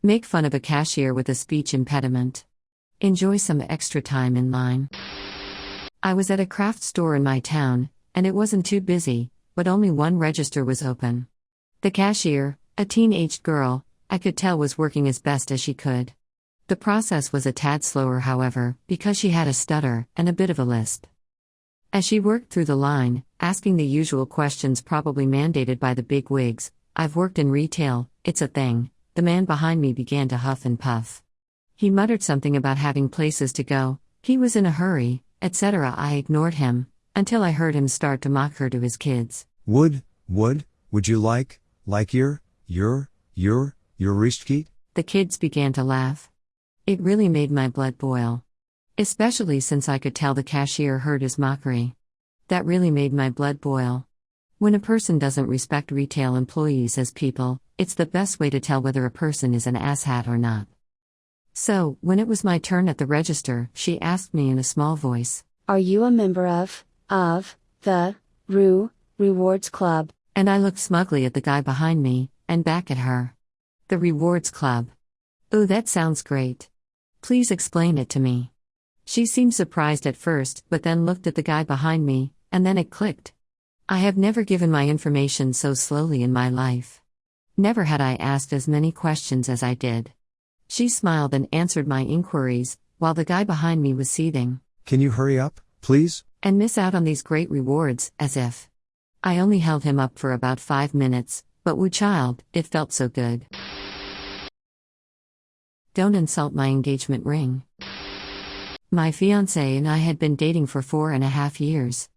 Make fun of a cashier with a speech impediment. Enjoy some extra time in line. I was at a craft store in my town, and it wasn't too busy, but only one register was open. The cashier, a teen-aged girl, I could tell was working as best as she could. The process was a tad slower, however, because she had a stutter and a bit of a lisp. As she worked through the line, asking the usual questions probably mandated by the big wigs, "I've worked in retail, it's a thing," the man behind me began to huff and puff. He muttered something about having places to go, he was in a hurry, etc. I ignored him, until I heard him start to mock her to his kids. Would you like your Ristkit? The kids began to laugh. It really made my blood boil. Especially since I could tell the cashier heard his mockery. That really made my blood boil. When a person doesn't respect retail employees as people, it's the best way to tell whether a person is an asshat or not. So, when it was my turn at the register, she asked me in a small voice, "Are you a member of the Rewards Club?" And I looked smugly at the guy behind me, and back at her. The Rewards Club. "Ooh, that sounds great. Please explain it to me." She seemed surprised at first, but then looked at the guy behind me, and then it clicked. I have never given my information so slowly in my life. Never had I asked as many questions as I did. She smiled and answered my inquiries, while the guy behind me was seething. "Can you hurry up, please? And miss out on these great rewards, as if. I only held him up for about 5 minutes, but woo child, it felt so good. Don't insult my engagement ring. My fiancé and I had been dating for 4.5 years.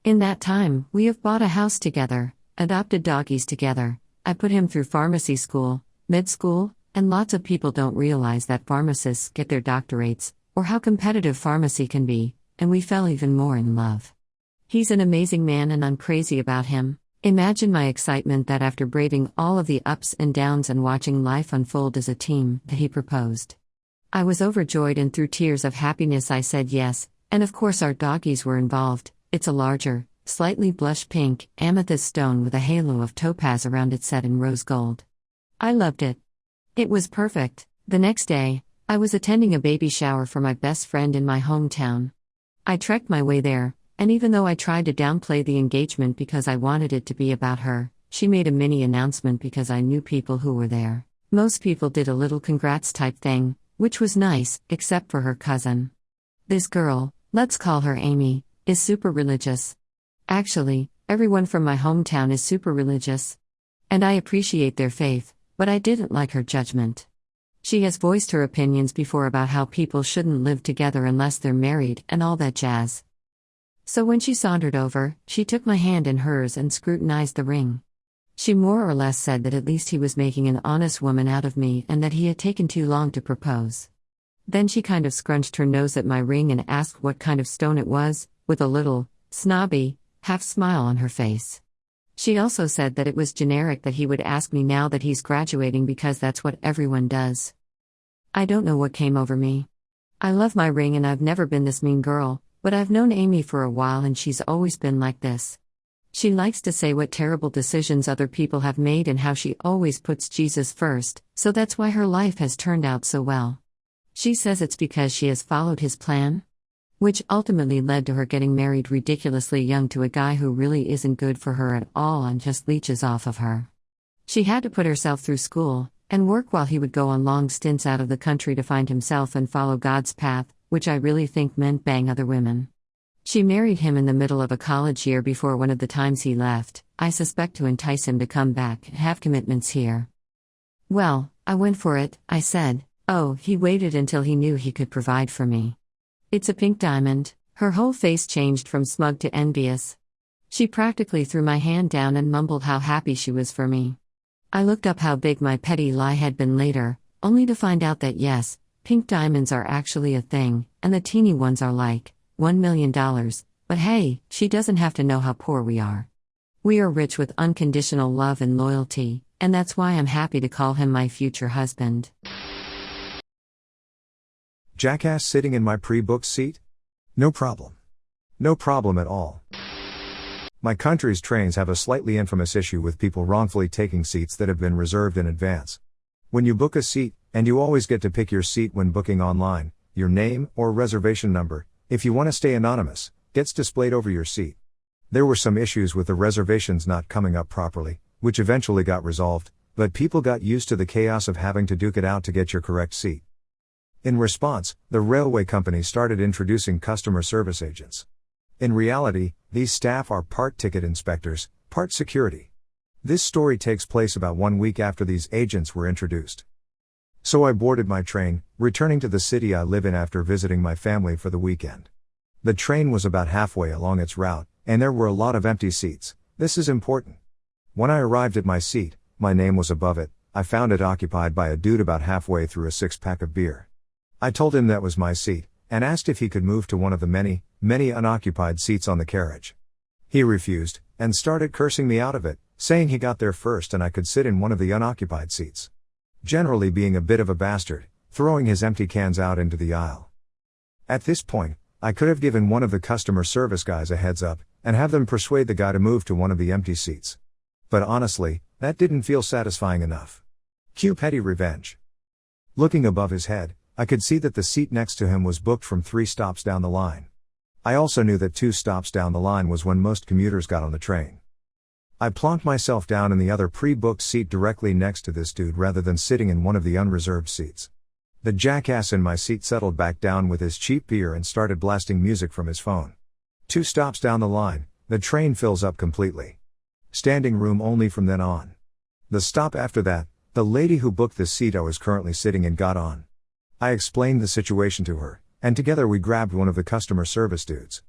In that time, we have bought a house together, adopted doggies together, I put him through pharmacy school, med school, and lots of people don't realize that pharmacists get their doctorates, or how competitive pharmacy can be, and we fell even more in love. He's an amazing man and I'm crazy about him. Imagine my excitement that after braving all of the ups and downs and watching life unfold as a team, that he proposed. I was overjoyed and through tears of happiness I said yes, and of course our doggies were involved. It's a larger, slightly blush pink, amethyst stone with a halo of topaz around it set in rose gold. I loved it. It was perfect. The next day, I was attending a baby shower for my best friend in my hometown. I trekked my way there, and even though I tried to downplay the engagement because I wanted it to be about her, she made a mini announcement because I knew people who were there. Most people did a little congrats type thing, which was nice, except for her cousin. This girl, let's call her Amy, is super religious. Actually, everyone from my hometown is super religious. And I appreciate their faith, but I didn't like her judgment. She has voiced her opinions before about how people shouldn't live together unless they're married and all that jazz. So when she sauntered over, she took my hand in hers and scrutinized the ring. She more or less said that at least he was making an honest woman out of me and that he had taken too long to propose. Then she kind of scrunched her nose at my ring and asked what kind of stone it was, with a little, snobby, half smile on her face. She also said that it was generic that he would ask me now that he's graduating because that's what everyone does. I don't know what came over me. I love my ring and I've never been this mean girl, but I've known Amy for a while and she's always been like this. She likes to say what terrible decisions other people have made and how she always puts Jesus first, so that's why her life has turned out so well. She says it's because she has followed his plan, which ultimately led to her getting married ridiculously young to a guy who really isn't good for her at all and just leeches off of her. She had to put herself through school and work while he would go on long stints out of the country to find himself and follow God's path, which I really think meant bang other women. She married him in the middle of a college year before one of the times he left, I suspect to entice him to come back and have commitments here. Well, I went for it, I said. Oh, he waited until he knew he could provide for me. It's a pink diamond. Her whole face changed from smug to envious. She practically threw my hand down and mumbled how happy she was for me. I looked up how big my petty lie had been later, only to find out that yes, pink diamonds are actually a thing, and the teeny ones are like $1 million, but hey, she doesn't have to know how poor we are. We are rich with unconditional love and loyalty, and that's why I'm happy to call him my future husband. Jackass sitting in my pre-booked seat? No problem. No problem at all. My country's trains have a slightly infamous issue with people wrongfully taking seats that have been reserved in advance. When you book a seat, And you always get to pick your seat when booking online. Your name or reservation number, if you want to stay anonymous, gets displayed over your seat. There were some issues with the reservations not coming up properly, which eventually got resolved, but people got used to the chaos of having to duke it out to get your correct seat. In response, the railway company started introducing customer service agents. In reality, these staff are part ticket inspectors, part security. This story takes place about 1 week after these agents were introduced. So I boarded my train, returning to the city I live in after visiting my family for the weekend. The train was about halfway along its route, and there were a lot of empty seats. This is important. When I arrived at my seat, my name was above it. I found it occupied by a dude about halfway through a 6-pack of beer. I told him that was my seat, and asked if he could move to one of the many unoccupied seats on the carriage. He refused, and started cursing me out of it, saying he got there first and I could sit in one of the unoccupied seats. Generally being a bit of a bastard, throwing his empty cans out into the aisle. At this point, I could have given one of the customer service guys a heads up, and have them persuade the guy to move to one of the empty seats. But honestly, that didn't feel satisfying enough. Cue PettyRevenge. Looking above his head, I could see that the seat next to him was booked from 3 stops down the line. I also knew that 2 stops down the line was when most commuters got on the train. I plonked myself down in the other pre-booked seat directly next to this dude rather than sitting in one of the unreserved seats. The jackass in my seat settled back down with his cheap beer and started blasting music from his phone. 2 stops down the line, the train fills up completely. Standing room only from then on. The stop after that, the lady who booked the seat I was currently sitting in got on. I explained the situation to her, and together we grabbed one of the customer service dudes.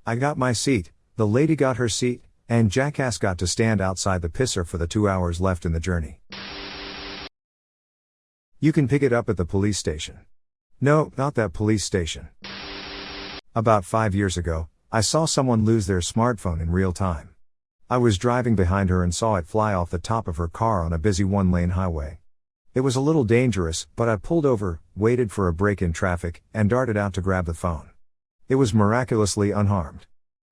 I got my seat, the lady got her seat, and jackass got to stand outside the pisser for the 2 hours left in the journey. You can pick it up at the police station. No, not that police station. About 5 years ago, I saw someone lose their smartphone in real time. I was driving behind her and saw it fly off the top of her car on a busy 1-lane highway. It was a little dangerous, but I pulled over, waited for a break in traffic, and darted out to grab the phone. It was miraculously unharmed.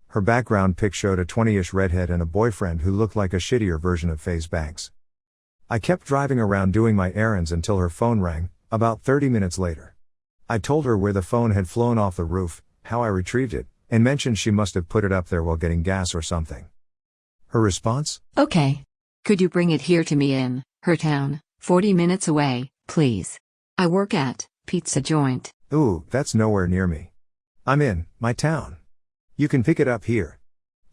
Her background pic showed a 20-ish redhead and a boyfriend who looked like a shittier version of FaZe Banks. I kept driving around doing my errands until her phone rang, about 30 minutes later. I told her where the phone had flown off the roof, how I retrieved it, and mentioned she must have put it up there while getting gas or something. Her response? Okay. Could you bring it here to me in her town, 40 minutes away, please? I work at Pizza Joint. Ooh, that's nowhere near me. I'm in my town. You can pick it up here.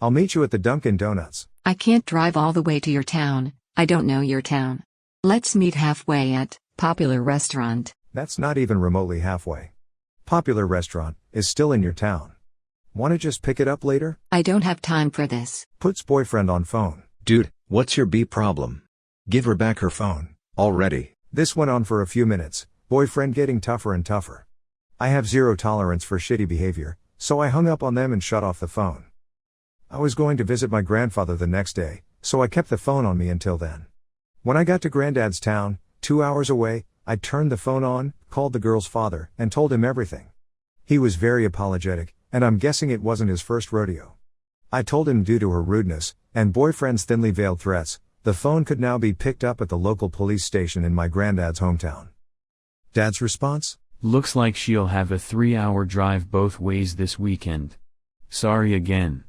I'll meet you at the Dunkin' Donuts. I can't drive all the way to your town. I don't know your town. Let's meet halfway at Popular Restaurant. That's not even remotely halfway. Popular Restaurant is still in your town. Wanna just pick it up later? I don't have time for this. Puts boyfriend on phone. Dude, what's your problem? Give her back her phone, already. This went on for a few minutes, boyfriend getting tougher and tougher. I have zero tolerance for shitty behavior, so I hung up on them and shut off the phone. I was going to visit my grandfather the next day, so I kept the phone on me until then. When I got to Granddad's town, 2 hours away, I turned the phone on, called the girl's father, and told him everything. He was very apologetic, and I'm guessing it wasn't his first rodeo. I told him due to her rudeness, and boyfriend's thinly veiled threats, the phone could now be picked up at the local police station in my granddad's hometown. Dad's response? Looks like she'll have a 3-hour drive both ways this weekend. Sorry again.